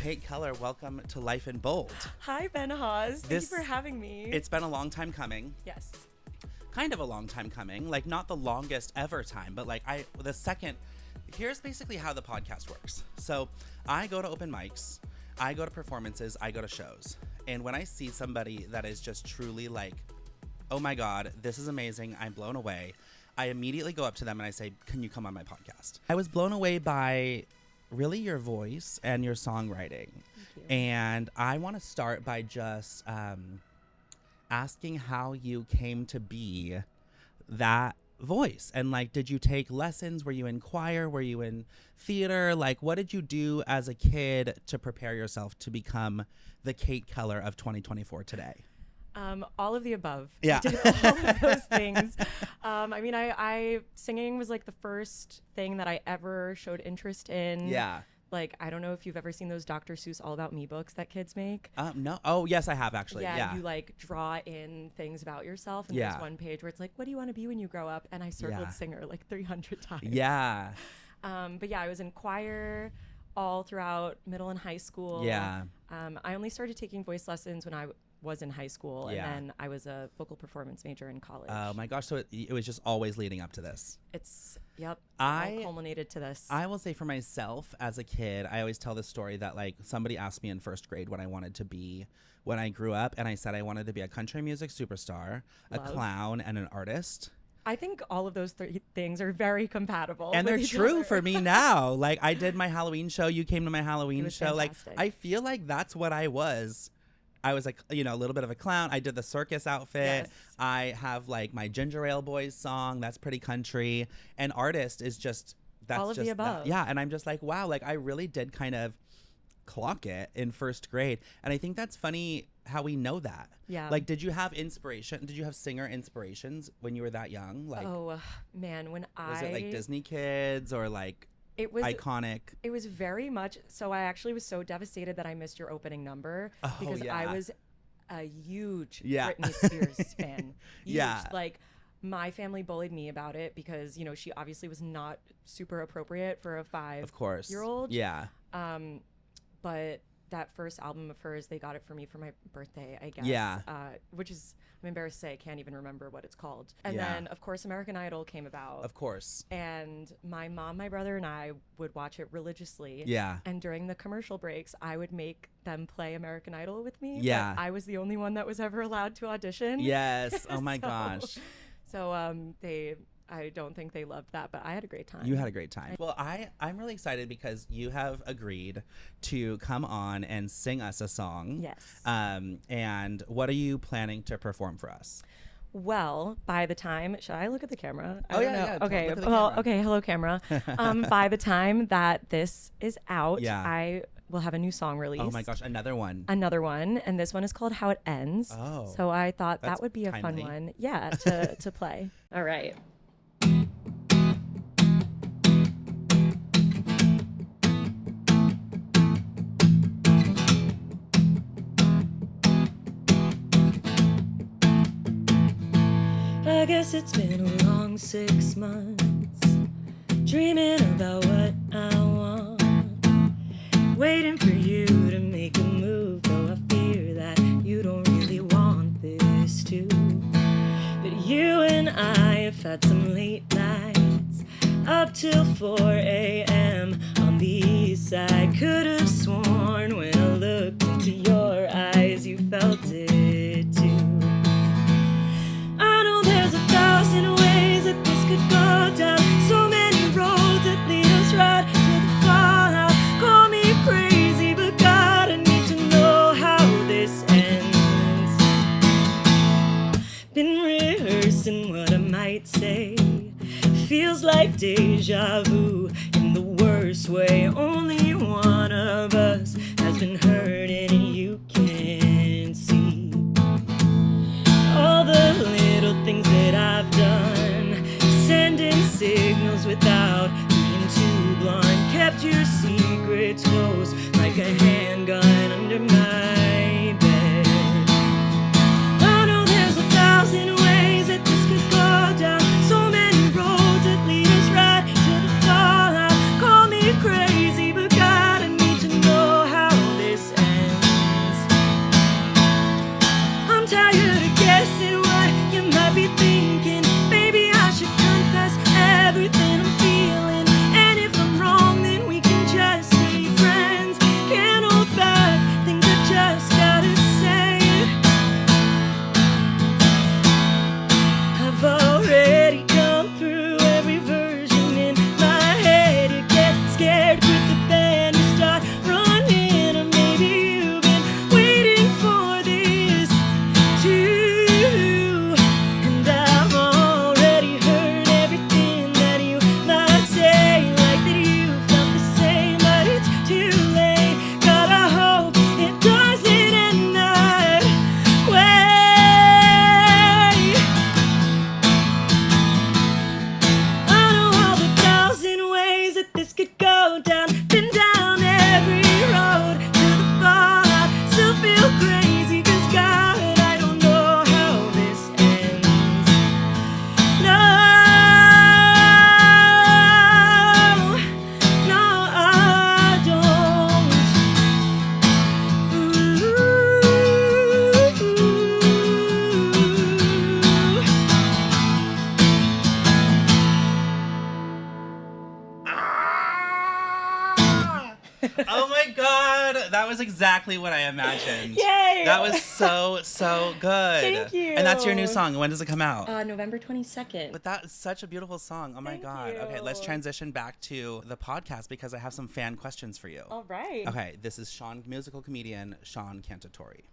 Kate Keller, welcome to Life in Bold. Hi, Ben Hawes. Thank you for having me. It's been a long time coming. Yes. Kind of a long time coming. Like, not the longest ever time, but here's basically how the podcast works. So I go to open mics, I go to performances, I go to shows. And when I see somebody that is just truly like, oh my God, this is amazing, I'm blown away, I immediately go up to them and I say, can you come on my podcast? I was blown away by really your voice and your songwriting. Thank you. And I want to start by just asking how you came to be that voice. And like, did you take lessons? Were you in choir? Were you in theater? Like, what did you do as a kid to prepare yourself to become the Kate Keller of 2024 today? All of the above. Yeah. I did all of those things. I singing was like the first thing that I ever showed interest in. Yeah. Like, I don't know if you've ever seen those Dr. Seuss All About Me books that kids make. No. Oh, yes, I have actually. Yeah. You like draw in things about yourself. And Yeah. there's one page where it's like, what do you want to be when you grow up? And I circled singer like 300 times. Yeah. But yeah, I was in choir all throughout middle and high school. Yeah. I only started taking voice lessons when I was in high school, Yeah. and then I was a vocal performance major in college. Oh my gosh. So it was just always leading up to this. All culminated to this. I will say for myself as a kid, I always tell this story that like somebody asked me in first grade what I wanted to be when I grew up. And I said I wanted to be a country music superstar, a clown, and an artist. I think all of those three things are very compatible. And they're with each true other. for me now. Like, I did my Halloween show. You came to my Halloween was show. fantastic. Like, I feel like that's what I was. I was like, a little bit of a clown. I did the circus outfit. Yes. I have like my Ginger Ale Boys song. That's pretty country. And artist is just, that's All of just the above. that. Yeah. And I'm just like, wow, like I really did kind of clock it in first grade. And I think that's funny how we know that. Yeah. Like, did you have inspiration? Did you have singer inspirations when you were that young? Like, Oh man, when was it like Disney Kids or like it was iconic? It was very much. So I actually was so devastated that I missed your opening number because yeah. I was a huge Yeah. Britney Spears fan. Huge. Yeah. Like my family bullied me about it because she obviously was not super appropriate for a 5-year-old. Of course. Yeah. But that first album of hers, they got it for me for my birthday, I guess. Yeah. Which is, I'm embarrassed to say, I can't even remember what it's called. And Yeah. then, of course, American Idol came about. Of course. And my mom, my brother, and I would watch it religiously. Yeah. And during the commercial breaks, I would make them play American Idol with me. Yeah. But I was the only one that was ever allowed to audition. Yes. Oh my So- gosh. So I don't think they loved that, but I had a great time. You had a great time. Well, I'm really excited because you have agreed to come on and sing us a song. Yes. And what are you planning to perform for us? Well, by the time, should I look at the camera? I Oh, don't yeah, know. yeah, Okay. look at the Well, camera. okay. Hello, camera. By the time that this is out, Yeah. I will have a new song released. Oh my gosh, another one. Another one, and this one is called How It Ends. Oh, So I thought that's that would be a timely. fun one. Yeah, to play. All right. I guess it's been a long 6 months, dreaming about what I want, waiting for you to make a move, though I fear that you don't really want this too. But you and I have had some late nights, up till 4 a.m. on the east side. Could have sworn when I looked into your eyes, you felt it too. I know there's 1,000 ways that this could go down, so many roads that lead us right to the fallout. Call me crazy, but God, I need to know how this ends. Been rehearsing what I might say, feels like deja vu in the worst way. Only one of us has been hurt and you can't see all the little things that I've done, sending signals without being too blunt, kept your secrets close like a handgun under my bed. I know there's 1,000 ways that this could go down, so many roads that lead us right to the fall. That was exactly what I imagined. Yay! That was so good. Thank you. And that's your new song. When does it come out? November 22nd. But that is such a beautiful song. Oh my Thank God. you. Okay, let's transition back to the podcast because I have some fan questions for you. All right. Okay, this is musical comedian Sean Cantatori.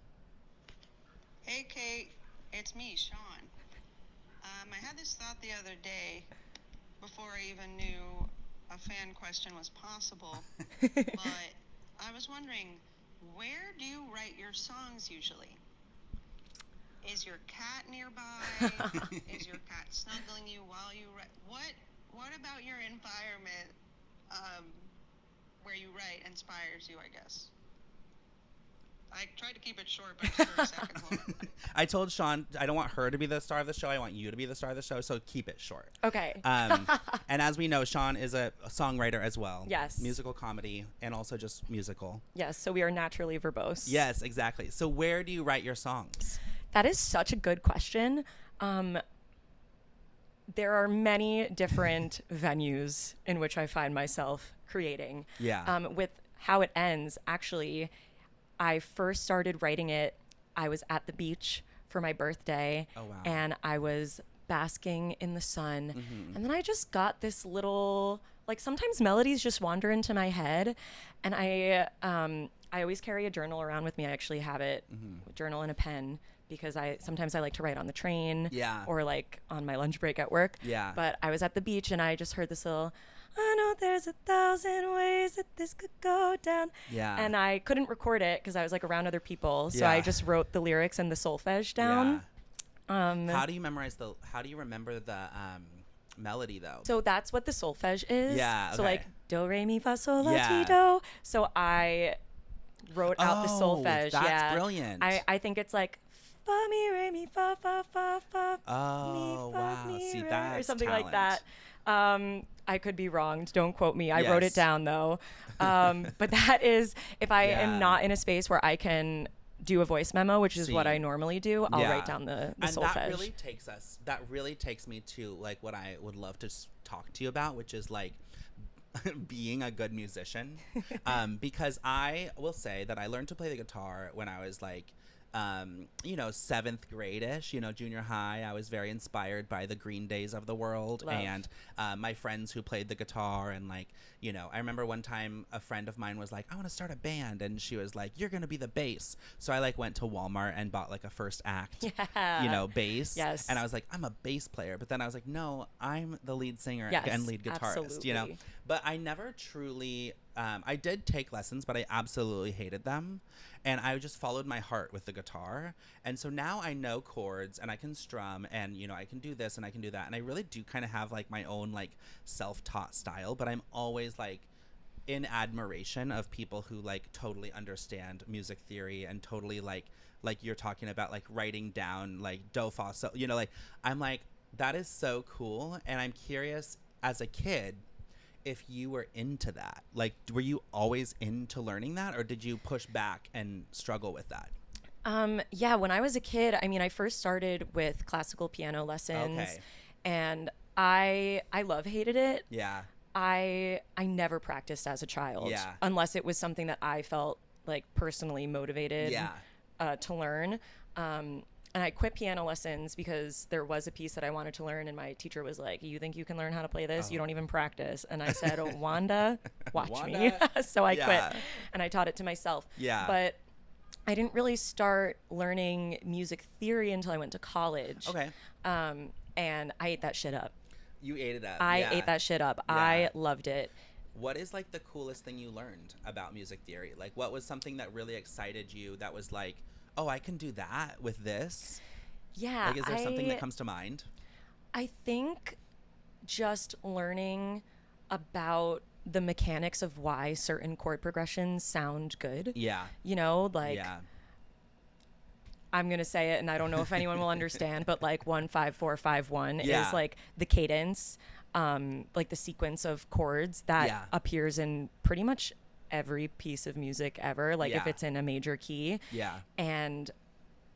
Hey, Kate. It's me, Sean. I had this thought the other day before I even knew a fan question was possible. But I was wondering, where do you write your songs usually? Is your cat nearby? Is your cat snuggling you while you write? What about your environment where you write inspires you, I guess? I tried to keep it short, but it's 30 seconds long. I told Sean I don't want her to be the star of the show. I want you to be the star of the show, so keep it short. Okay. And as we know, Sean is a songwriter as well. Yes. Musical comedy and also just musical. Yes, so we are naturally verbose. Yes, exactly. So where do you write your songs? That is such a good question. There are many different venues in which I find myself creating. Yeah. With how it ends, actually, I first started writing it. I was at the beach for my birthday. Oh, wow. And I was basking in the sun. Mm-hmm. And then I just got this little, like, sometimes melodies just wander into my head. And I always carry a journal around with me. I actually have it, a journal and a pen, because sometimes I like to write on the train. Yeah. Or like on my lunch break at work. Yeah. But I was at the beach and I just heard this little, I know there's 1,000 ways that this could go down. Yeah. And I couldn't record it because I was like around other people. So Yeah. I just wrote the lyrics and the solfege down. Yeah. How do you remember the melody though? So that's what the solfege is. Yeah, So okay. like do, re, mi, fa, sol, la, Yeah. ti, do. So I wrote out the solfege. That's brilliant. I think it's like fa, mi, re, mi, fa, fa, fa, fa, Oh, mi, fa, wow. mi, See, re, that's or something talent. like that. I could be wrong. Don't quote me. I wrote Yes. it down though. But that is, if I Yeah. am not in a space where I can do a voice memo, which is what See. I normally do, I'll Yeah. write down the and solfege. that really takes me to like what I would love to talk to you about, which is like being a good musician. Because I will say that I learned to play the guitar when I was like 7th grade-ish, junior high. I was very inspired by the Green Days of the world. Love. And my friends who played the guitar, and like, I remember one time a friend of mine was like, I want to start a band, and she was like, you're gonna be the bass. So I like went to Walmart and bought like a first act bass. Yes. And I was like, I'm a bass player, but then I was like, no, I'm the lead singer Yes, and lead guitarist. absolutely. But I never truly I did take lessons, but I absolutely hated them. And I just followed my heart with the guitar. And so now I know chords and I can strum and, I can do this and I can do that. And I really do kind of have like my own like self-taught style, but I'm always like in admiration of people who like totally understand music theory and totally like you're talking about like writing down like do, fa, so, like I'm like, that is so cool. And I'm curious as a kid, if you were into that, like, were you always into learning that, or did you push back and struggle with that? Yeah, when I was a kid, I first started with classical piano lessons, Okay. and I hated it. Yeah. I never practiced as a child, Yeah. unless it was something that I felt like personally motivated to learn. And I quit piano lessons because there was a piece that I wanted to learn, and my teacher was like, you think you can learn how to play this? You don't even practice. And I said, oh, Wanda, watch me. So I quit, and I taught it to myself. Yeah. But I didn't really start learning music theory until I went to college. Okay. And I ate that shit up. You ate it up. I ate that shit up. Yeah. I loved it. What is like the coolest thing you learned about music theory? Like, what was something that really excited you that was like, oh, I can do that with this? Yeah. Like, is there something that comes to mind? I think just learning about the mechanics of why certain chord progressions sound good. Yeah. Yeah. I'm going to say it, and I don't know if anyone will understand, but like 1, 5, 4, 5, 1 is like the cadence, like the sequence of chords that appears in pretty much every piece of music ever, like if it's in a major key. Yeah. And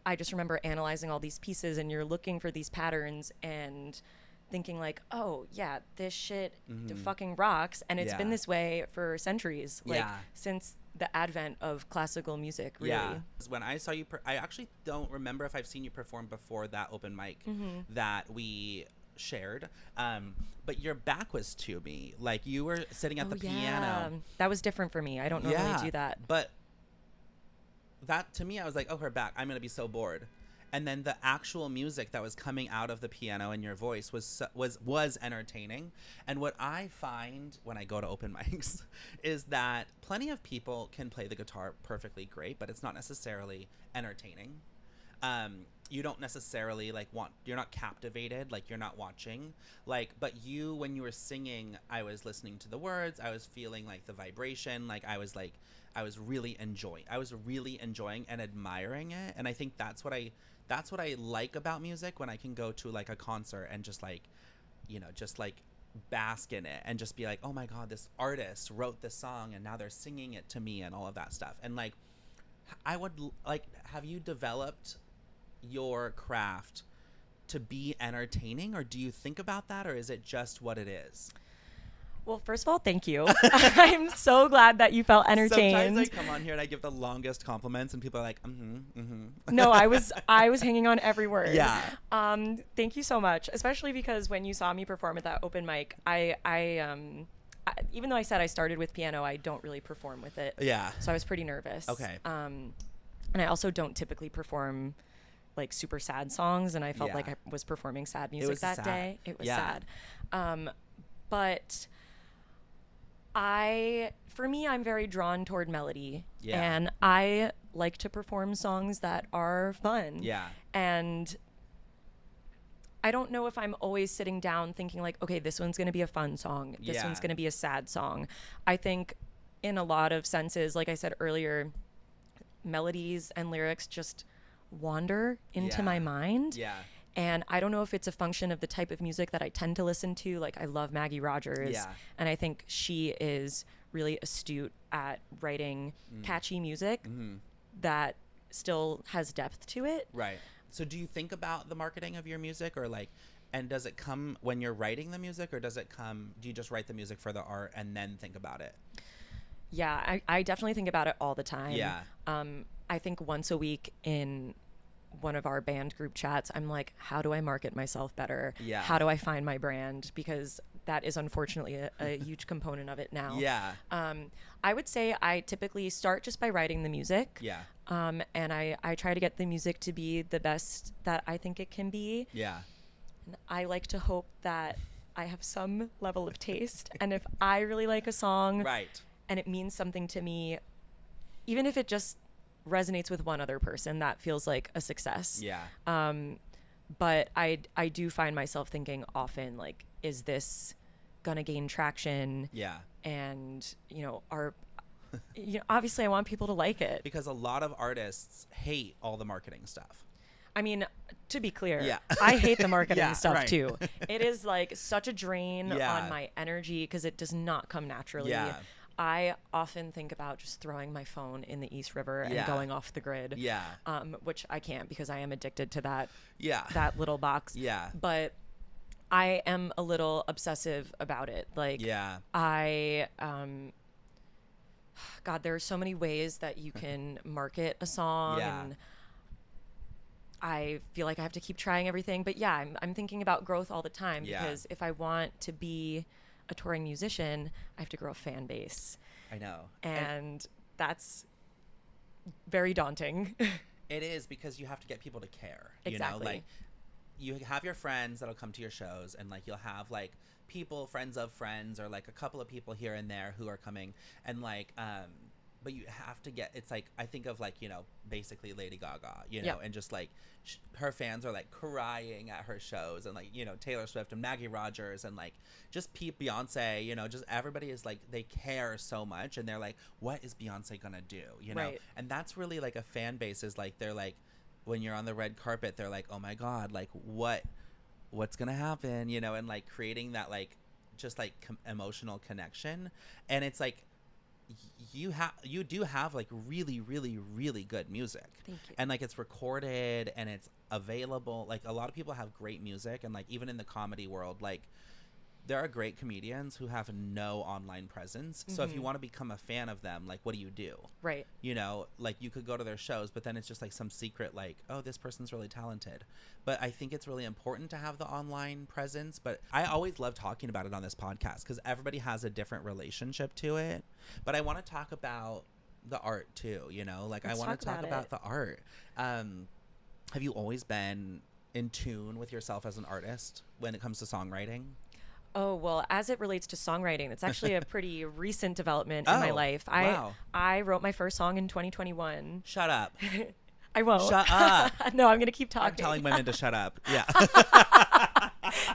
I just remember analyzing all these pieces, and you're looking for these patterns and thinking like, oh yeah, this shit fucking rocks. And it's been this way for centuries, like since the advent of classical music, really. Yeah. When I saw you, I actually don't remember if I've seen you perform before that open mic that we shared. But your back was to me. Like, you were sitting at the piano. That was different for me. I don't normally do that. But that, to me, I was like, oh, her back. I'm going to be so bored. And then the actual music that was coming out of the piano and your voice was entertaining. And what I find when I go to open mics is that plenty of people can play the guitar perfectly great, but it's not necessarily entertaining. You don't necessarily you're not captivated, like you're not watching, but you, when you were singing, I was listening to the words, I was feeling like the vibration, I was really enjoying and admiring it. And I think that's what I like about music, when I can go to a concert and just bask in it and just be like, oh my God, this artist wrote this song and now they're singing it to me and all of that stuff. And I would have you developed your craft to be entertaining, or do you think about that, or is it just what it is? Well, first of all, thank you. I'm so glad that you felt entertained. Sometimes I come on here and I give the longest compliments and people are like, No, I was hanging on every word. Yeah. Thank you so much, especially because when you saw me perform at that open mic, I even though I said I started with piano, I don't really perform with it. Yeah. So I was pretty nervous. Okay. And I also don't typically perform super sad songs, and I felt like I was performing sad music that day. It was sad. But for me, I'm very drawn toward melody, and I like to perform songs that are fun. Yeah. And I don't know if I'm always sitting down thinking okay, this one's going to be a fun song. This one's going to be a sad song. I think in a lot of senses, like I said earlier, melodies and lyrics just wander into my mind. Yeah. And I don't know if it's a function of the type of music that I tend to listen to. I love Maggie Rogers. Yeah. And I think she is really astute at writing catchy music that still has depth to it. Right. So do you think about the marketing of your music, or and does it come when you're writing the music, or do you just write the music for the art and then think about it? Yeah, I definitely think about it all the time. Yeah. I think once a week in one of our band group chats, I'm like, how do I market myself better? Yeah. How do I find my brand? Because that is unfortunately a huge component of it now. Yeah. I would say I typically start just by writing the music. Yeah. And I try to get the music to be the best that I think it can be. Yeah. And I like to hope that I have some level of taste. And if I really like a song, right, and it means something to me, even if it just resonates with one other person, that feels like a success. Yeah. But I do find myself thinking often, is this gonna gain traction? Yeah. And obviously I want people to like it, because a lot of artists hate all the marketing stuff. I mean, to be clear, Yeah. I hate the marketing stuff right. too. It is such a drain Yeah. on my energy because it does not come naturally. Yeah. I often think about just throwing my phone in the East River and going off the grid. Yeah. Which I can't because I am addicted to that. Yeah. That little box. Yeah. But I am a little obsessive about it. Yeah. God, there are so many ways that you can market a song. Yeah. And I feel like I have to keep trying everything. But yeah, I'm thinking about growth all the time, because if I want to be a touring musician, I have to grow a fan base. I know. And that's very daunting. It is, because you have to get people to care. Exactly. You have your friends that'll come to your shows, and you'll have people, friends of friends, or a couple of people here and there who are coming, and but you have to get, it's I think of basically Lady Gaga, Yep. and just her fans are crying at her shows, and Taylor Swift and Maggie Rogers, and just Beyonce, just everybody is they care so much, and they're what is Beyonce gonna do, Right. And that's really a fan base is they're when you're on the red carpet, they're oh my God, what's gonna happen, and creating that just emotional connection. And it's you do have really, really, really good music. Thank you. And it's recorded and it's available. A lot of people have great music, and even in the comedy world, there are great comedians who have no online presence. So if you want to become a fan of them, like, what do? Right. You know, like, you could go to their shows, but then it's just like some secret, like, oh, this person's really talented. But I think it's really important to have the online presence. But I always love talking about it on this podcast because everybody has a different relationship to it. But I want to talk about the art too, you know, like, I want to talk about the art. Have you always been in tune with yourself as an artist when it comes to songwriting? Oh, well, as it relates to songwriting, it's actually a pretty recent development in my life. Wow. I wrote my first song in 2021. Shut up. I won't. Shut up. No, I'm going to keep talking. I'm telling women to shut up. Yeah.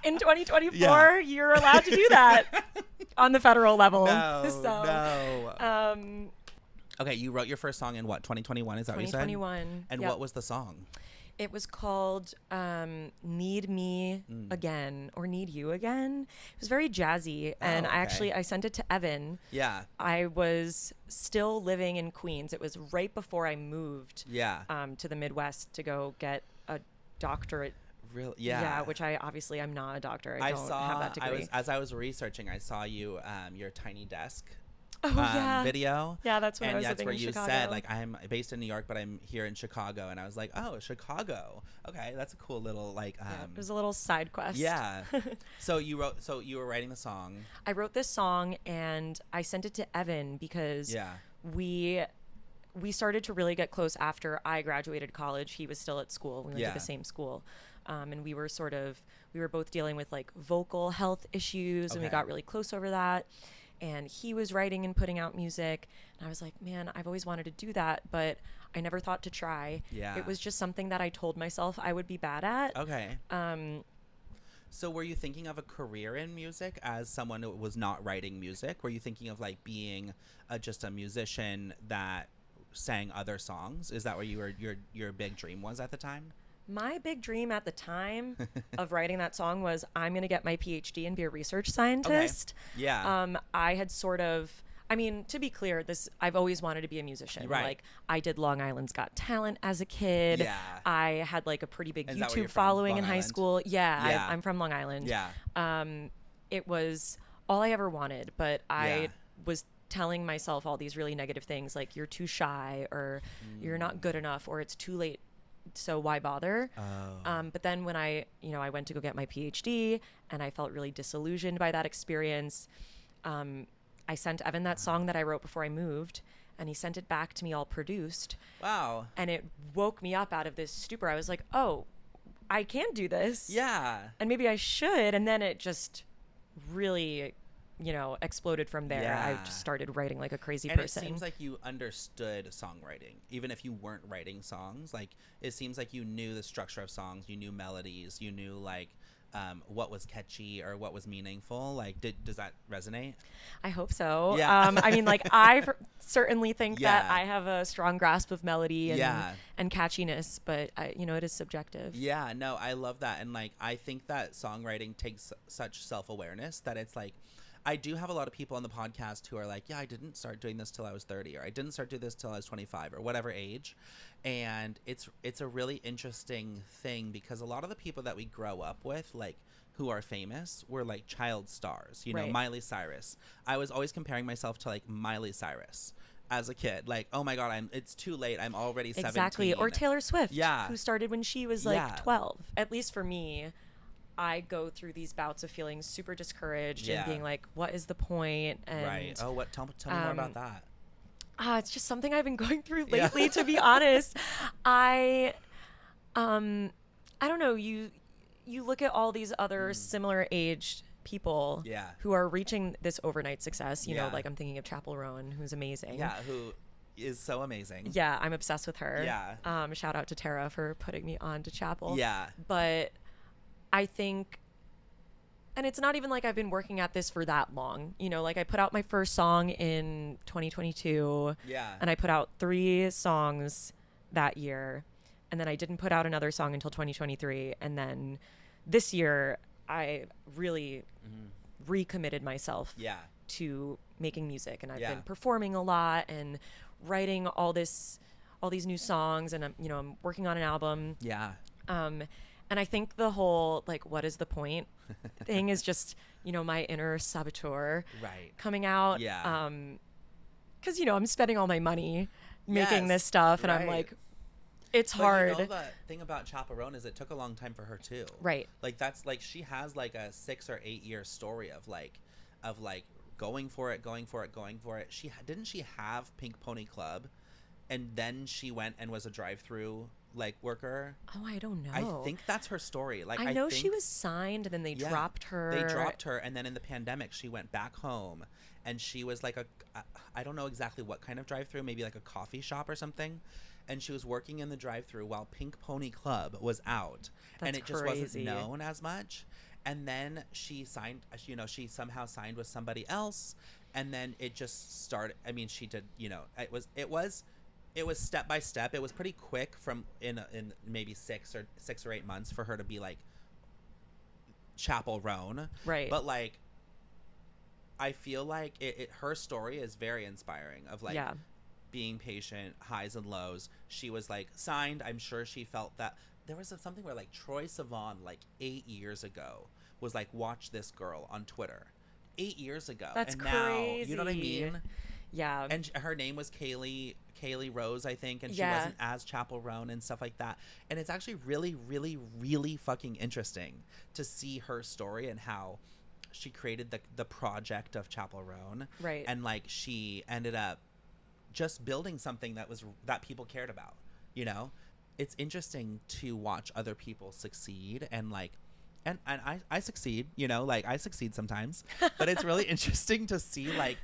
In 2024, you're allowed to do that on the federal level. No. Okay, you wrote your first song in what, 2021? Is that what you said? 2021. And what was the song? It was called Need Me Again or Need You Again. It was very jazzy. And I sent it to Evan. Yeah. I was still living in Queens. It was right before I moved to the Midwest to go get a doctorate. Really? Yeah. Yeah, which I'm not a doctor. I don't have that degree. As I was researching, I saw you, your tiny desk. Video. Yeah, that's when I was living in Chicago. And that's where you said, like, I'm based in New York, but I'm here in Chicago. And I was like, oh, Chicago. Okay, that's a cool little, like... it was a little side quest. Yeah. So you were writing the song. I wrote this song, and I sent it to Evan because we started to really get close after I graduated college. He was still at school. We went to the same school. And we were both dealing with, like, vocal health issues, and we got really close over that. And he was writing and putting out music. And I was like, man, I've always wanted to do that, but I never thought to try. Yeah. It was just something that I told myself I would be bad at. Okay. So were you thinking of a career in music as someone who was not writing music? Were you thinking of, like, being just a musician that sang other songs? Is that what your big dream was at the time? My big dream at the time of writing that song was I'm going to get my PhD and be a research scientist. Okay. Yeah. I had to be clear, I've always wanted to be a musician. Right. Like, I did Long Island's Got Talent as a kid. Yeah. I had, like, a pretty big YouTube following in high school. Yeah. I'm from Long Island. Yeah. It was all I ever wanted, but I was telling myself all these really negative things, like, you're too shy, or you're not good enough, or it's too late, so why bother? But then when I went to go get my PhD, and I felt really disillusioned by that experience, I sent Evan that song that I wrote before I moved, and he sent it back to me all produced. Wow. And it woke me up out of this stupor. I was like, oh, I can do this. Yeah. And maybe I should. And then it just really, exploded from there. Yeah. I just started writing like a crazy and person. It seems like you understood songwriting, even if you weren't writing songs. Like, it seems like you knew the structure of songs, you knew melodies, you knew, like, what was catchy or what was meaningful. Like, does that resonate? I hope so. Yeah. I certainly think that I have a strong grasp of melody and catchiness, but it is subjective. Yeah, no, I love that. And, like, I think that songwriting takes such self-awareness that it's like, I do have a lot of people on the podcast who are like, yeah, I didn't start doing this till I was 30, or I didn't start doing this till I was 25, or whatever age. And it's a really interesting thing because a lot of the people that we grow up with, like, who are famous, were like child stars, you know, right. Miley Cyrus. I was always comparing myself to, like, Miley Cyrus as a kid. Like, oh my God, it's too late. I'm already 17. Exactly. Or Taylor Swift, yeah, who started when she was like 12. At least for me, I go through these bouts of feeling super discouraged and being like, what is the point? And, right. Oh, tell me more about that. It's just something I've been going through lately, to be honest. I don't know. You look at all these other similar aged people who are reaching this overnight success. You know, like, I'm thinking of Chappell Roan, who's amazing. Yeah, who is so amazing. Yeah, I'm obsessed with her. Yeah. Shout out to Tara for putting me on to Chappell. Yeah. But I think, and it's not even like I've been working at this for that long. You know, like, I put out my first song in 2022. Yeah. And I put out 3 songs that year. And then I didn't put out another song until 2023. And then this year, I really recommitted myself to making music. And I've been performing a lot and writing all these new songs. And I'm working on an album. Yeah. And I think the whole, like, what is the point thing is just, you know, my inner saboteur Right. coming out. Yeah. Because, you know, I'm spending all my money making this Yes, stuff. And I'm right. like, it's But hard. you know, the thing about Chaperone is it took a long time for her too. Right. Like that's like she has like a 6 or 8 year story of like going for it. Didn't she have Pink Pony Club, and then she went and was a drive-through like worker. Oh, I don't know. I think that's her story. Like I know think, she was signed and then they dropped her. They dropped her, and then in the pandemic she went back home, and she was like I don't know exactly what kind of drive-through, maybe like a coffee shop or something. And she was working in the drive-thru while Pink Pony Club was out. That's and it just crazy. wasn't known as much. And then she signed, you know, she somehow signed with somebody else. And then it just started. I mean, she did, you know, it was step by step. It was pretty quick from in maybe 6 or 8 months for her to be like Chapel Roan. Right. But like, I feel like her story is very inspiring of like, being patient, highs and lows. She was like signed. I'm sure she felt that there was something where like Troye Sivan like 8 years ago was like, watch this girl on Twitter 8 years ago. That's and crazy. Now, you know what I mean? Yeah. And her name was Kaylee Rose, I think. And she wasn't as Chapel Roan and stuff like that. And it's actually really, really, really fucking interesting to see her story and how she created the project of Chapel Roan. Right. And like she ended up just building something that people cared about, you know. It's interesting to watch other people succeed and like and I succeed, you know, like I succeed sometimes, but it's really interesting to see like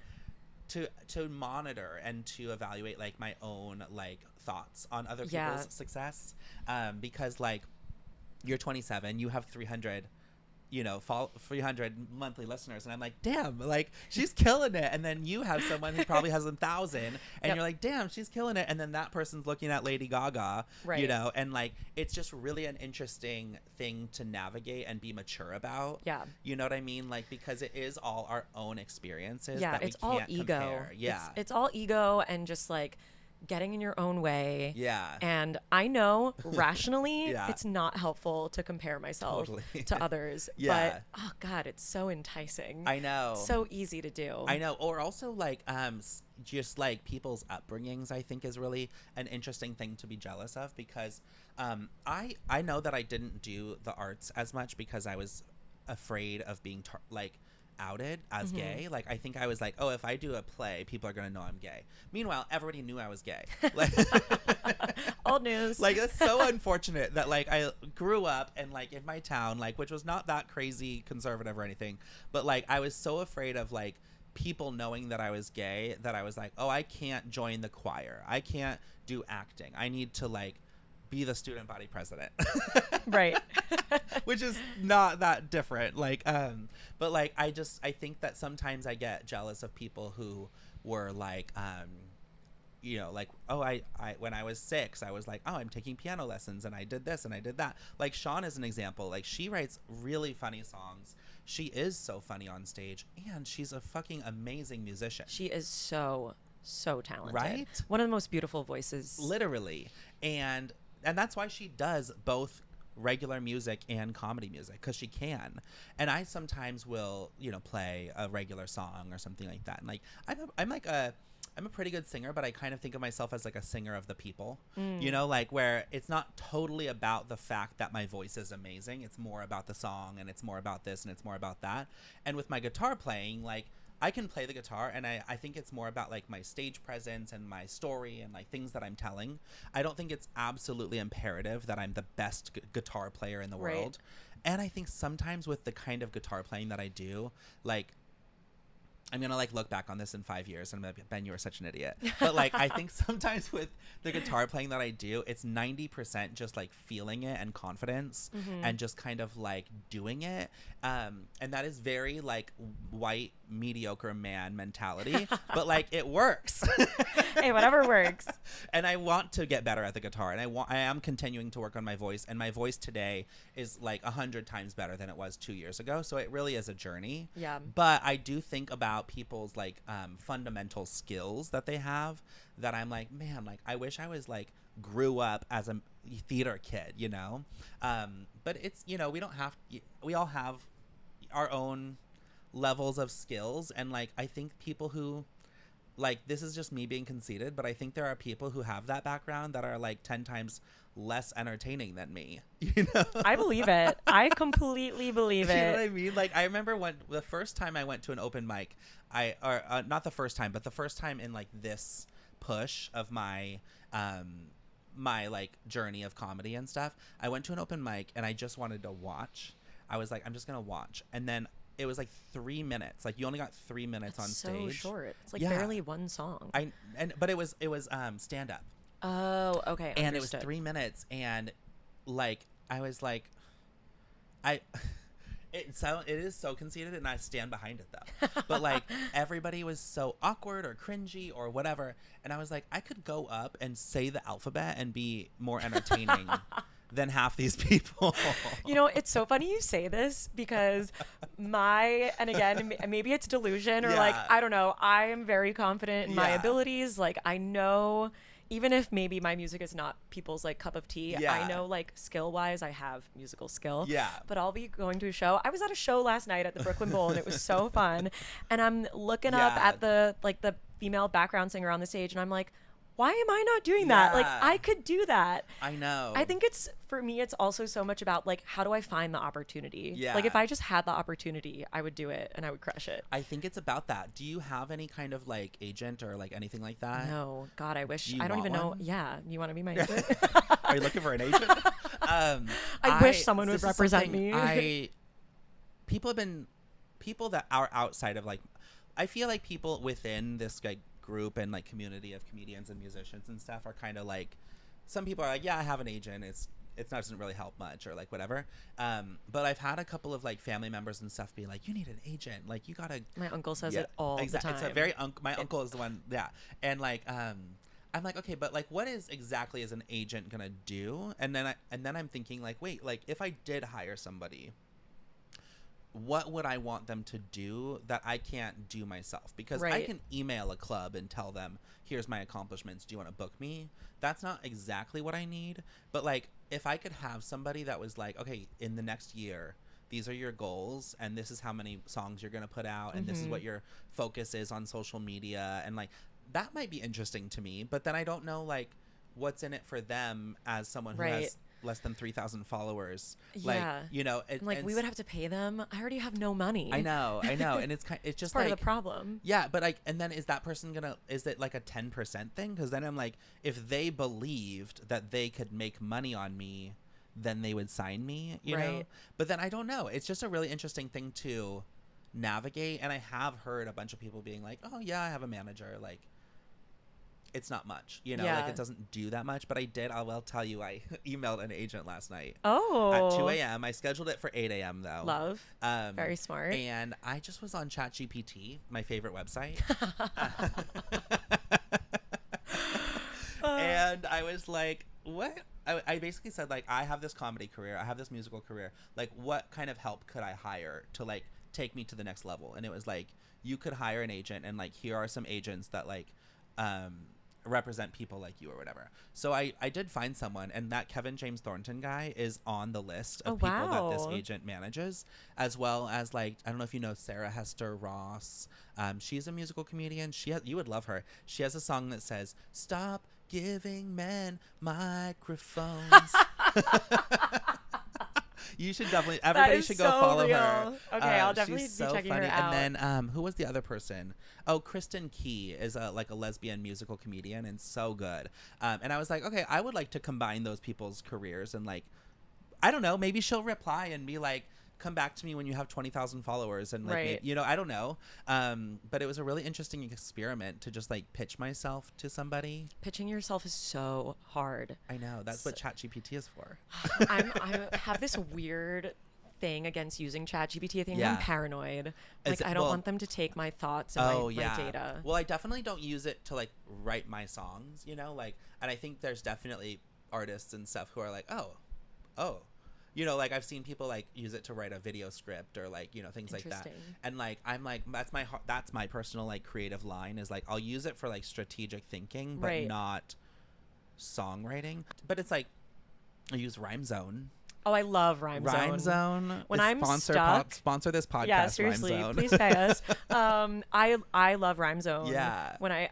to monitor and to evaluate like my own like thoughts on other people's success, because like you're 27, you have 300 monthly listeners, and I'm like, damn, like she's killing it. And then you have someone who probably has 1,000, and you're like, damn, she's killing it. And then that person's looking at Lady Gaga, you know, and like it's just really an interesting thing to navigate and be mature about. Yeah, you know what I mean? Like, because it is all our own experiences. Yeah, that it's we all can't ego. Compare. Yeah, it's all ego and just like getting in your own way. Yeah. And I know rationally it's not helpful to compare myself to others. But oh God, it's so enticing. I know. So easy to do. I know. Or also like just like people's upbringings, I think is really an interesting thing to be jealous of, because I know that I didn't do the arts as much because I was afraid of being outed as gay. Like I think I was like, oh, if I do a play, people are gonna know I'm gay. Meanwhile, everybody knew I was gay. Like, old news. Like it's so unfortunate that like I grew up and like in my town, like which was not that crazy conservative or anything, but like I was so afraid of like people knowing that I was gay that I was like, oh, I can't join the choir, I can't do acting, I need to like be the student body president. Right. Which is not that different. Like but like I think that sometimes I get jealous of people who were like you know, like, oh, I when I was 6, I was like, oh, I'm taking piano lessons and I did this and I did that. Like Sean is an example. Like she writes really funny songs. She is so funny on stage, and she's a fucking amazing musician. She is so talented. Right? One of the most beautiful voices. Literally. And that's why she does both regular music and comedy music, because she can. And I sometimes will, you know, play a regular song or something like that. And like I'm a pretty good singer, but I kind of think of myself as like a singer of the people, you know, like where it's not totally about the fact that my voice is amazing. It's more about the song, and it's more about this, and it's more about that. And with my guitar playing, like I can play the guitar, and I think it's more about like my stage presence and my story and like things that I'm telling. I don't think it's absolutely imperative that I'm the best guitar player in the world. And I think sometimes with the kind of guitar playing that I do, like I'm gonna like look back on this in 5 years and I'm like, Ben, you were such an idiot. But like I think sometimes with the guitar playing that I do, it's 90% just like feeling it and confidence and just kind of like doing it. And that is very like white mediocre man mentality, but like it works. Hey, whatever works. And I want to get better at the guitar, and I am continuing to work on my voice, and my voice today is like 100 times better than it was 2 years ago. So it really is a journey. Yeah. But I do think about about people's like fundamental skills that they have that I'm like, man, like I wish I was like grew up as a theater kid, you know. But it's, you know, we all have our own levels of skills, and like I think people who, like, this is just me being conceited, but I think there are people who have that background that are like 10 times less entertaining than me, you know. I believe it. I completely believe it. You know what I mean? Like, I remember when the first time I went to an open mic, not the first time, but the first time in like this push of my my like journey of comedy and stuff, I went to an open mic and I just wanted to watch. I was like, I'm just gonna watch, and then it was like 3 minutes. Like, you only got 3 minutes on stage. So short. It's like barely one song. But it was stand up. Oh, okay. And understood. It was 3 minutes, and like I was like, it is so conceited, and I stand behind it though. But like everybody was so awkward or cringy or whatever, and I was like, I could go up and say the alphabet and be more entertaining than half these people. You know, it's so funny you say this, because and again, maybe it's delusion or like, I don't know, I am very confident in my abilities. Like, I know, even if maybe my music is not people's like cup of tea, I know like skill wise I have musical skill. Yeah. But I'll be going to a show. I was at a show last night at the Brooklyn Bowl, and it was so fun. And I'm looking up at the female background singer on the stage, and I'm like, why am I not doing that? Like, I could do that. I know. I think for me, it's also so much about like, how do I find the opportunity? Yeah. Like, if I just had the opportunity, I would do it and I would crush it. I think it's about that. Do you have any kind of like agent or like anything like that? No. God, I wish. I don't even know. Yeah. You want to be my agent? Are you looking for an agent? I wish someone would represent me. People that are outside of like, I feel like people within this like group and like community of comedians and musicians and stuff are kind of like, some people are like, yeah, I have an agent, it's not, doesn't really help much or like whatever, but I've had a couple of like family members and stuff be like, you need an agent, like you gotta. My uncle says it all the time. It's a very my uncle is the one, and like I'm like, okay, but like what exactly is an agent gonna do? And then I'm thinking like, wait, like if I did hire somebody, what would I want them to do that I can't do myself? Because I can email a club and tell them, here's my accomplishments, do you want to book me? That's not exactly what I need. But like, if I could have somebody that was like, okay, in the next year, these are your goals, and this is how many songs you're going to put out, and this is what your focus is on social media, and like, that might be interesting to me. But then I don't know like what's in it for them as someone who has less than 3,000 followers. Like, you know, we would have to pay them. I already have no money. I know. And it's just part like, of the problem. Yeah, but like, and then is that person is it like a 10% thing? Because then I'm like, if they believed that they could make money on me, then they would sign me, you know? But then I don't know. It's just a really interesting thing to navigate. And I have heard a bunch of people being like, oh yeah, I have a manager. Like, it's not much, you know, like it doesn't do that much, but I will tell you, I emailed an agent last night. At 2 a.m. I scheduled it for 8 a.m. though. Love. Very smart. And I just was on ChatGPT, my favorite website. And I was like, what? I basically said like, I have this comedy career, I have this musical career. Like, what kind of help could I hire to like take me to the next level? And it was like, you could hire an agent, and like, here are some agents that like, represent people like you or whatever. So I did find someone, and that Kevin James Thornton guy is on the list of people that this agent manages, as well as like, I don't know if you know Sarah Hester Ross. She's a musical comedian. You would love her. She has a song that says, "Stop giving men microphones." You should definitely, everybody should go follow her. Okay, I'll definitely be checking her out. And then who was the other person? Oh, Kristen Key is like a lesbian musical comedian, and so good. And I was like, okay, I would like to combine those people's careers, and like, I don't know, maybe she'll reply and be like, come back to me when you have 20,000 followers, and like, maybe, you know, I don't know. But it was a really interesting experiment to just like pitch myself to somebody. Pitching yourself is so hard. I know. That's what ChatGPT is for. I have this weird thing against using ChatGPT. I think I'm paranoid. Like, I don't want them to take my thoughts and my data. Well, I definitely don't use it to like write my songs, you know, like, and I think there's definitely artists and stuff who are like, oh, You know, like I've seen people like use it to write a video script or like, you know, things like that. And like I'm like that's my personal like creative line is like I'll use it for like strategic thinking, but not songwriting. But it's like I use Rhyme Zone. Oh, I love Rhyme Zone. Rhyme Zone. When I'm stuck, sponsor this podcast. Yeah, seriously, Rhyme Zone. please pay us. I love Rhyme Zone. Yeah. When I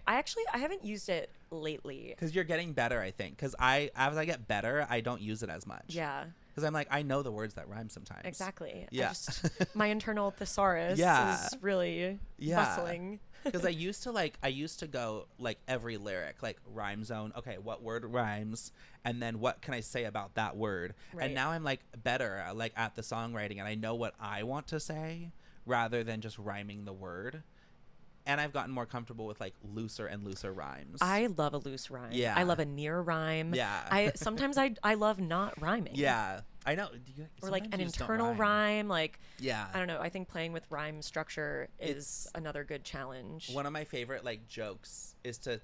haven't used it lately. Because you're getting better, I think. Because as I get better, I don't use it as much. Yeah. Because I'm like, I know the words that rhyme sometimes. Exactly. Yeah. My internal thesaurus is really bustling. Because I used to go like every lyric, like Rhyme Zone. Okay, what word rhymes? And then what can I say about that word? Right. And now I'm like better like at the songwriting, and I know what I want to say rather than just rhyming the word. And I've gotten more comfortable with like looser and looser rhymes. I love a loose rhyme. Yeah. I love a near rhyme. Yeah. Sometimes I love not rhyming. Yeah. I know. Or like an internal rhyme. Like, yeah. I don't know. I think playing with rhyme structure is another good challenge. One of my favorite like jokes is to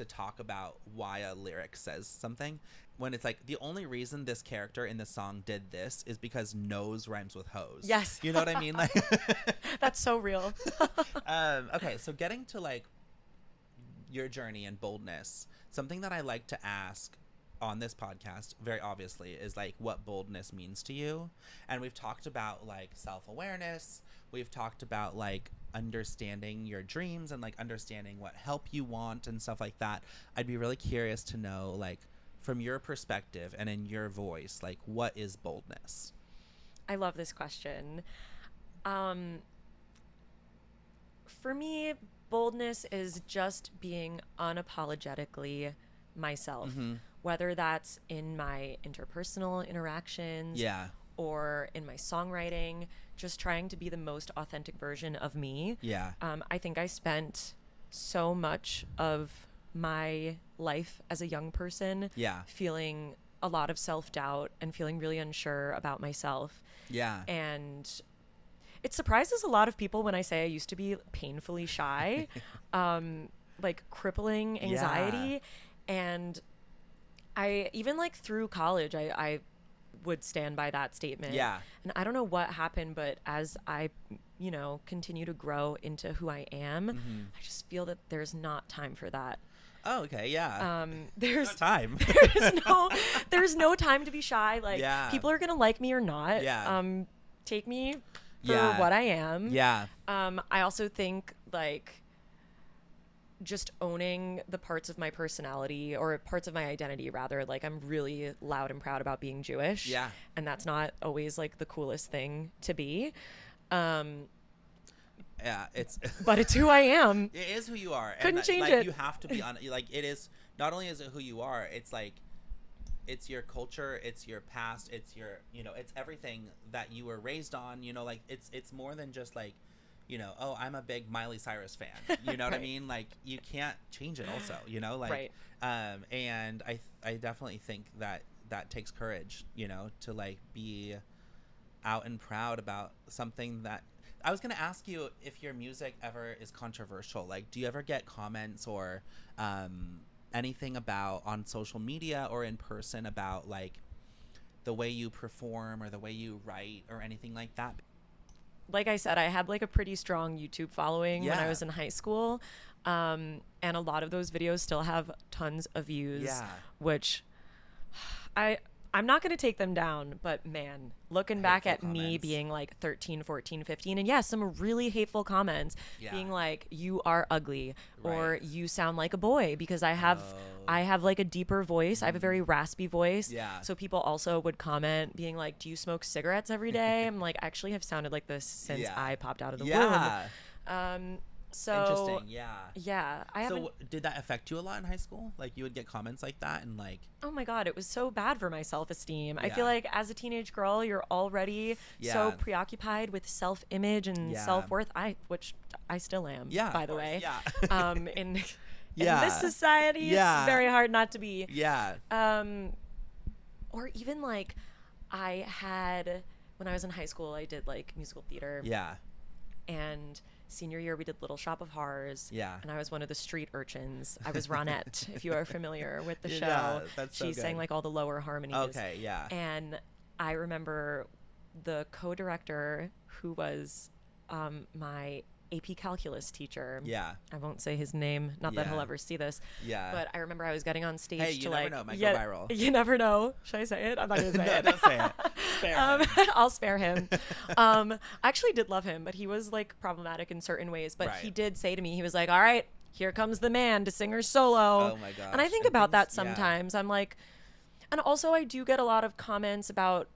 talk about why a lyric says something. When it's like the only reason this character in the song did this is because nose rhymes with hose. Yes. You know what I mean? Like that's so real. Okay, so getting to like your journey and boldness, something that I like to ask on this podcast, very obviously, is like what boldness means to you. And we've talked about like self-awareness. We've talked about like understanding your dreams and like understanding what help you want and stuff like that. I'd be really curious to know, like, from your perspective and in your voice, like, what is boldness? I love this question. For me, boldness is just being unapologetically myself, whether that's in my interpersonal interactions or in my songwriting, just trying to be the most authentic version of me. Yeah. I think I spent so much of my life as a young person feeling a lot of self-doubt and feeling really unsure about myself. Yeah. And it surprises a lot of people when I say I used to be painfully shy, like crippling anxiety. And I even like through college, I would stand by that statement. Yeah. And I don't know what happened, but as I, continue to grow into who I am, I just feel that there's not time for that. Oh, okay. Yeah. There's no time. there's no time to be shy. Like people are going to like me or not. Yeah. Take me for what I am. Yeah. I also think like just owning the parts of my personality or parts of my identity rather, like I'm really loud and proud about being Jewish. Yeah. And that's not always like the coolest thing to be. Yeah, but it's who I am. It is who you are. Couldn't change like, it. You have to be on. Like it is. Not only is it who you are, it's like, it's your culture, it's your past, it's your, it's everything that you were raised on. Like it's more than just like, oh, I'm a big Miley Cyrus fan. You know what I mean? Like you can't change it. Also, like, right. And I definitely think that takes courage. To like be out and proud about something that. I was going to ask you if your music ever is controversial. Like, do you ever get comments or anything about on social media or in person about like the way you perform or the way you write or anything like that? Like I said, I had like a pretty strong YouTube following when I was in high school. And a lot of those videos still have tons of views, which I'm not going to take them down, but man, looking back at me being like 13, 14, 15, and some really hateful comments being like, you are ugly or you sound like a boy because I have like a deeper voice. I have a very raspy voice. Yeah. So people also would comment being like, do you smoke cigarettes every day? I'm like, I actually have sounded like this since I popped out of the womb. So interesting. Yeah. So did that affect you a lot in high school? Like you would get comments like that and like, oh my God, it was so bad for my self-esteem. I feel like as a teenage girl, you're already so preoccupied with self-image and self-worth. Which I still am, by the way. Yeah. In this society, it's very hard not to be. Yeah. Or even like I had, when I was in high school, I did like musical theater. Yeah. And senior year, we did Little Shop of Horrors. Yeah. And I was one of the street urchins. I was Ronette, if you are familiar with the show. That's so She sang like all the lower harmonies. Okay, yeah. And I remember the co-director who was my AP calculus teacher. Yeah. I won't say his name. Not that he'll ever see this. Yeah. But I remember I was getting on stage Hey, you to never like. know. It might go viral. You never know. Should I say it? I'm not gonna say No, it. don't say it. Spare him. I'll spare him. I actually did love him, but he was like problematic in certain ways. But he did say to me, he was like, "All right, here comes the man to sing her solo." Oh my gosh. And I think about that sometimes. I'm like, and also I do get a lot of comments about.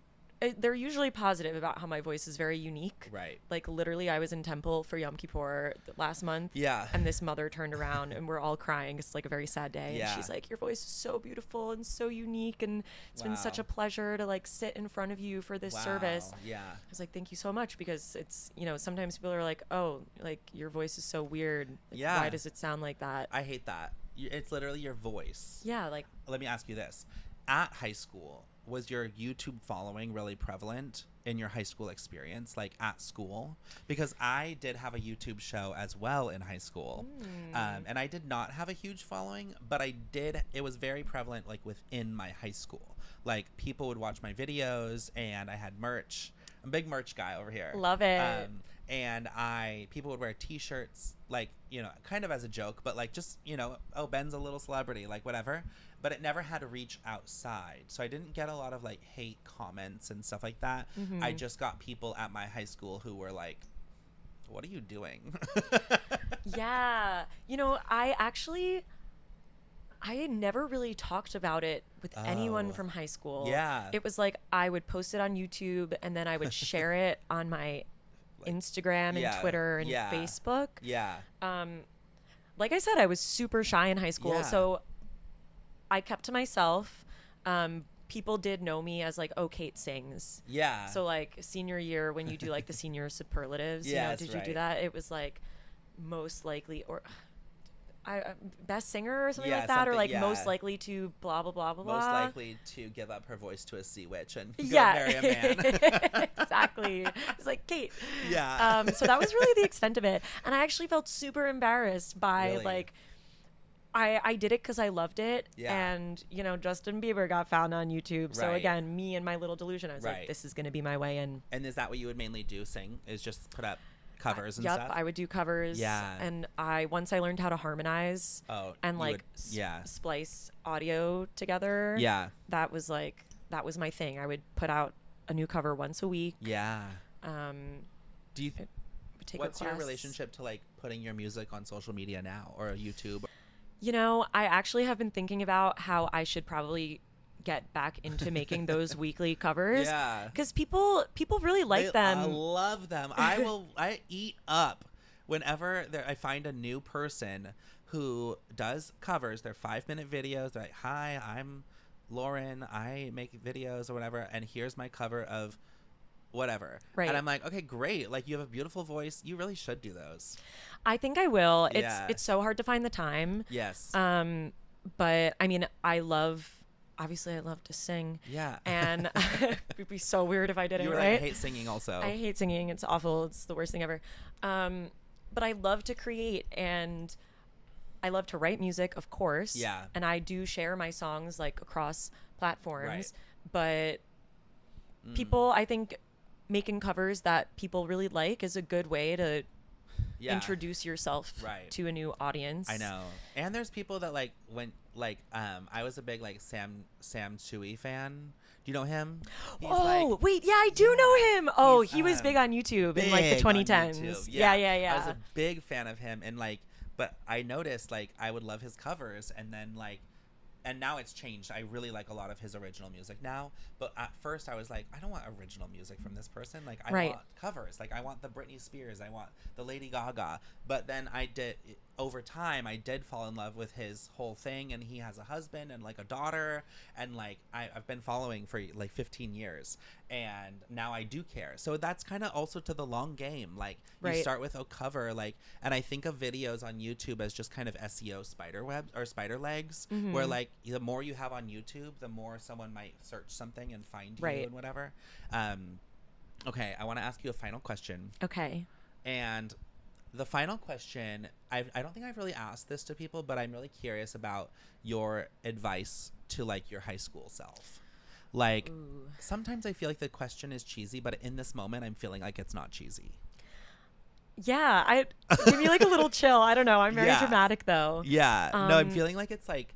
They're usually positive about how my voice is very unique. Right. Like literally I was in temple for Yom Kippur last month. Yeah. And this mother turned around and we're all crying. It's like a very sad day. Yeah. And she's like, your voice is so beautiful and so unique. And it's been such a pleasure to like sit in front of you for this service. Yeah. I was like, thank you so much, because it's, you know, sometimes people are like, oh, like your voice is so weird. Like, Yeah. why does it sound like that? I hate that. It's literally your voice. Yeah. Like, Let me ask you this. At high school, was your YouTube following really prevalent in your high school experience, like at school? Because I did have a YouTube show as well in high school. And I did not have a huge following, but it was very prevalent like within my high school. Like people would watch my videos and I had merch. I'm a big merch guy over here. love it. And people would wear t-shirts, like, you know, kind of as a joke, but like just, you know, oh, Ben's a little celebrity, like whatever. But it never had to reach outside. So I didn't get a lot of like hate comments and stuff like that. I just got people at my high school who were like, what are you doing? Yeah. You know, I never really talked about it with anyone from high school. Yeah. It was like I would post it on YouTube and then I would share it on my Instagram and Twitter and Facebook. Yeah. Like I said, I was super shy in high school. Yeah. So I kept to myself. People did know me as like, oh, Kate sings. Yeah. So like senior year when you do like the senior superlatives, Yes, did you do right. that? It was like most likely or best singer or something Yeah, like that, or something, like yeah. most likely to blah blah blah blah blah. Most likely to give up her voice to a sea witch and go Yeah, marry a man. exactly. It's like Kate. Yeah. So that was really the extent of it, and I actually felt super embarrassed by Really? like. I did it because I loved it, Yeah. and you know Justin Bieber got found on YouTube. So Right. again, me and my little delusion, I was Right. like, this is gonna be my way in. And is that what you would mainly do? Sing? Is just put up covers and Yep, stuff? I would do covers. Yeah. And once I learned how to harmonize and you like would- splice audio together. Yeah. That was my thing. I would put out a new cover once a week. Yeah. Do you Take what's your requests. relationship to like putting your music on social media now or YouTube? You know, I actually have been thinking about how I should probably get back into making those weekly covers. Yeah. Because people really like them. I love them. I eat up whenever I find a new person who does covers. They're 5-minute videos. They're like, hi, I'm Lauren. I make videos or whatever. And here's my cover of whatever. Right. And I'm like, okay, great. Like you have a beautiful voice. You really should do those. I think I will. Yeah. It's so hard to find the time. Yes. But I mean, obviously I love to sing. Yeah. And it'd be so weird if I didn't, You were right? like, I hate singing also. I hate singing. It's awful. It's the worst thing ever. But I love to create, and I love to write music, of course. Yeah. And I do share my songs like across platforms. Right. But people, I think making covers that people really like is a good way to introduce yourself to a new audience. I know. And there's people that like I was a big like Sam Tsui fan. Do you know him? He's Wait, yeah, I do know him. Oh, he's, he was big on YouTube in like the big on 2010s. YouTube. Yeah. I was a big fan of him, and like, but I noticed like I would love his covers, and then like, and now it's changed. I really like a lot of his original music now. But at first I was like, I don't want original music from this person. Like I want covers. Like I want the Britney Spears. I want the Lady Gaga. But then over time I did fall in love with his whole thing, and he has a husband and like a daughter, and like I've been following for like 15 years, and now I do care. So that's kind of also to the long game. Like you start with a cover, like, and I think of videos on YouTube as just kind of SEO spider webs or spider legs, where like the more you have on YouTube, the more someone might search something and find you and whatever. Okay, I want to ask you a final question. Okay. And the final question, I don't think I've really asked this to people, but I'm really curious about your advice to like your high school self. Like, Ooh. sometimes I feel like the question is cheesy, but in this moment, I'm feeling like it's not cheesy. Yeah, I give me like a little chill. I don't know. I'm very Yeah. dramatic though. Yeah. No, I'm feeling like it's like,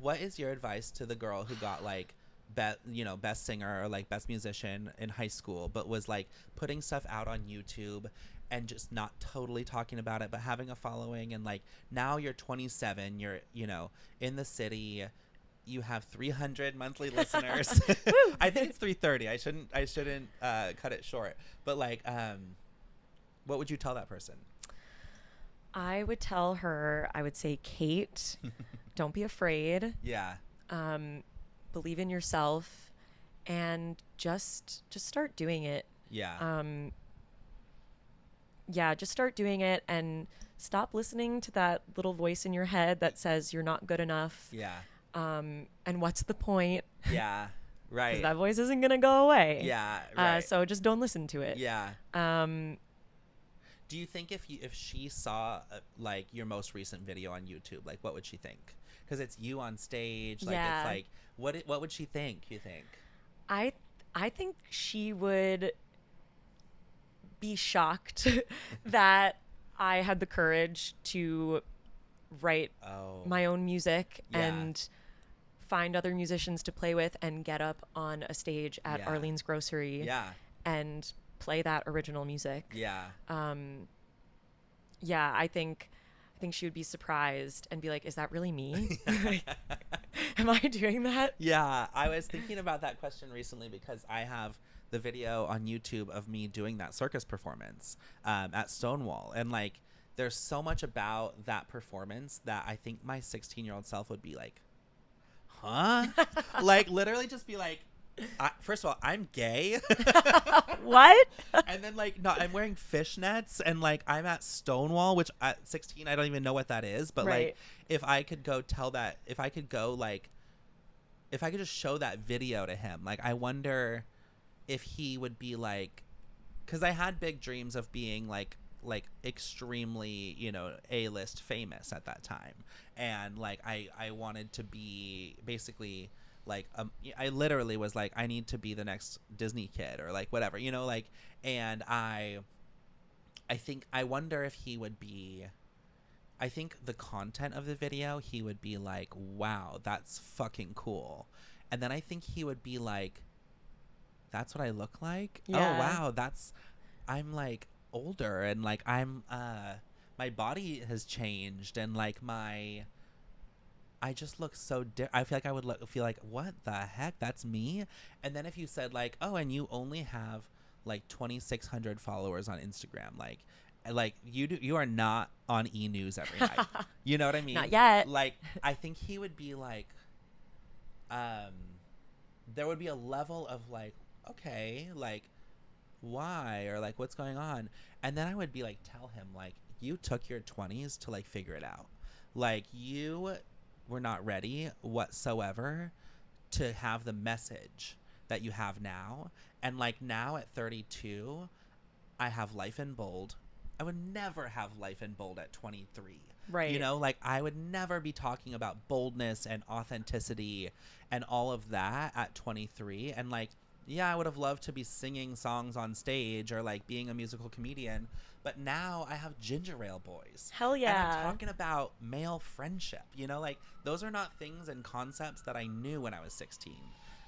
what is your advice to the girl who got like, best singer or like best musician in high school, but was like putting stuff out on YouTube and just not totally talking about it, but having a following, and like now you're 27, you're, in the city, you have 300 monthly listeners. I think it's 330. I shouldn't cut it short. But like, what would you tell that person? I would tell her, I would say, Kate, don't be afraid. Yeah. Believe in yourself and just start doing it. Yeah. Yeah, just start doing it and stop listening to that little voice in your head that says you're not good enough. Yeah. And what's the point? Yeah. Right. 'Cause that voice isn't going to go away. Yeah. Right. So just don't listen to it. Yeah. Do you think if she saw like your most recent video on YouTube, like what would she think? Because it's you on stage. Like, Yeah. it's like, what would she think, you think? I think she would be shocked that I had the courage to write my own music Yeah. and find other musicians to play with and get up on a stage at Yeah. Arlene's Grocery Yeah. and play that original music. Yeah. Yeah, I think she would be surprised and be like, is that really me? Like, am I doing that? Yeah, I was thinking about that question recently because I have the video on YouTube of me doing that circus performance at Stonewall. And like, there's so much about that performance that I think my 16-year-old self would be like, huh? Like, literally just be like, first of all, I'm gay. What? And then like, no, I'm wearing fishnets and like I'm at Stonewall, which at 16, I don't even know what that is. But Right. like, if I could just show that video to him, like, I wonder if he would be like, because I had big dreams of being like extremely, A-list famous at that time. And like, I wanted to be basically like, I literally was like, I need to be the next Disney kid or like whatever, like, and I wonder if he would be, I think the content of the video, he would be like, wow, that's fucking cool. And then I think he would be like, that's what I look like? Yeah. Oh, wow, I'm like older and like I'm, my body has changed and like I just look so I feel like I would feel like, what the heck? That's me? And then if you said like, oh, and you only have like 2,600 followers on Instagram, like you are not on E! News every night. You know what I mean? Not yet. Like, I think he would be like, there would be a level of like, okay, like, why? Or like, what's going on? And then I would be like, tell him like, you took your 20s to like figure it out. Like, you were not ready whatsoever to have the message that you have now. And like, now at 32, I have Life in Bold. I would never have Life in Bold at 23. Right. Like, I would never be talking about boldness and authenticity and all of that at 23. And like, yeah, I would have loved to be singing songs on stage or like being a musical comedian, but now I have ginger ale boys. Hell yeah. And I'm talking about male friendship, like, those are not things and concepts that I knew when I was 16.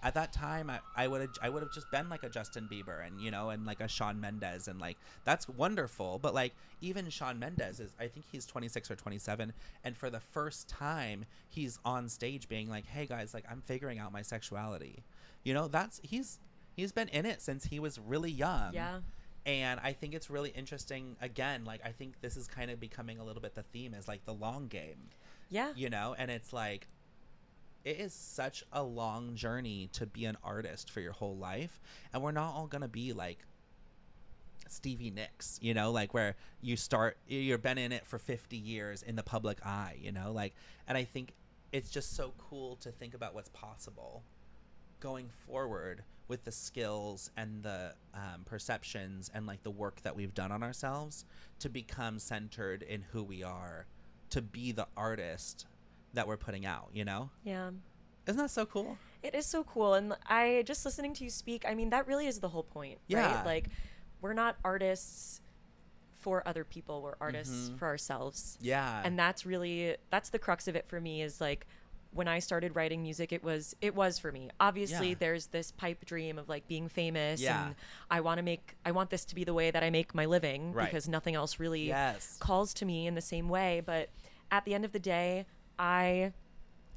At that time, I would have just been like a Justin Bieber and, and like a Shawn Mendes, and like, that's wonderful. But like, even Shawn Mendes I think he's 26 or 27. And for the first time, he's on stage being like, hey guys, like, I'm figuring out my sexuality. He's been in it since he was really young. Yeah. And I think it's really interesting. Again, like, I think this is kind of becoming a little bit the theme, is like the long game. Yeah. And it's like, it is such a long journey to be an artist for your whole life. And we're not all going to be like Stevie Nicks, like, where you've been in it for 50 years in the public eye, like, and I think it's just so cool to think about what's possible going forward with the skills and the perceptions and like the work that we've done on ourselves to become centered in who we are, to be the artist that we're putting out, Yeah. Isn't that so cool? It is so cool. And I just listening to you speak, I mean, that really is the whole point, Yeah. right? Like, we're not artists for other people. We're artists for ourselves. Yeah. And that's the crux of it for me, is like, when I started writing music, it was for me. Obviously, Yeah. there's this pipe dream of like being famous, Yeah. and I want this to be the way that I make my living, Right. because nothing else really Yes. calls to me in the same way. But at the end of the day, I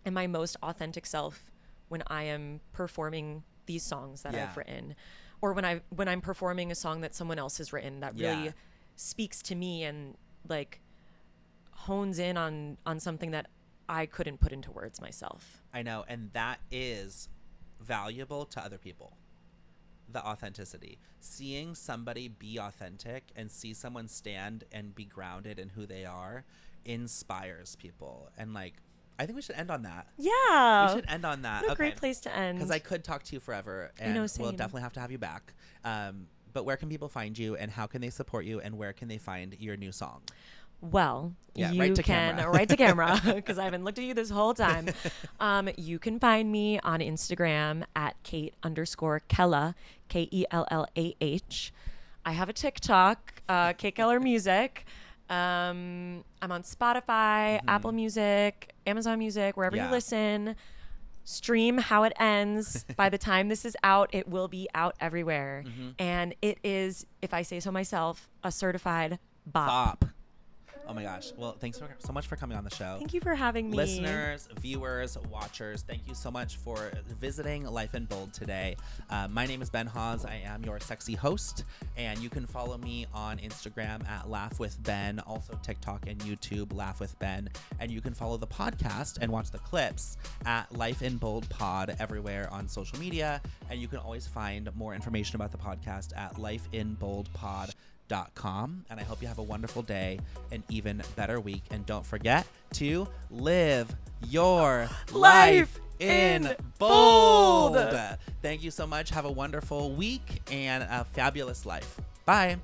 am my most authentic self when I am performing these songs that Yeah. I've written, or when I'm performing a song that someone else has written that really Yeah. speaks to me and like hones in on something that I couldn't put into words myself. I know, and that is valuable to other people. The authenticity. Seeing somebody be authentic and see someone stand and be grounded in who they are inspires people. And like, I think we should end on that. Yeah. We should end on that. What a great place to end. Because I could talk to you forever, and know, we'll same. definitely have to have you back. But where can people find you, and how can they support you, and where can they find your new song? Well, Yeah, you right to can camera. right to camera, because I haven't looked at you this whole time. You can find me on Instagram at Kate_Keller, KELLAH. I have a TikTok, Kate Keller Music. I'm on Spotify, Apple Music, Amazon Music, wherever Yeah. you listen. Stream How It Ends. By the time this is out, it will be out everywhere. And it is, if I say so myself, a certified bop. Bop. Oh my gosh. Well, thanks so much for coming on the show. Thank you for having me. Listeners, viewers, watchers, thank you so much for visiting Life in Bold today. My name is Ben Hawes. I am your sexy host, and you can follow me on Instagram at Laugh with Ben, also TikTok and YouTube, Laugh with Ben, and you can follow the podcast and watch the clips at Life in Bold Pod everywhere on social media, and you can always find more information about the podcast at lifeinboldpod.com. And I hope you have a wonderful day, an even better week, and don't forget to live your life in bold. Thank you so much. Have a wonderful week and a fabulous life. Bye.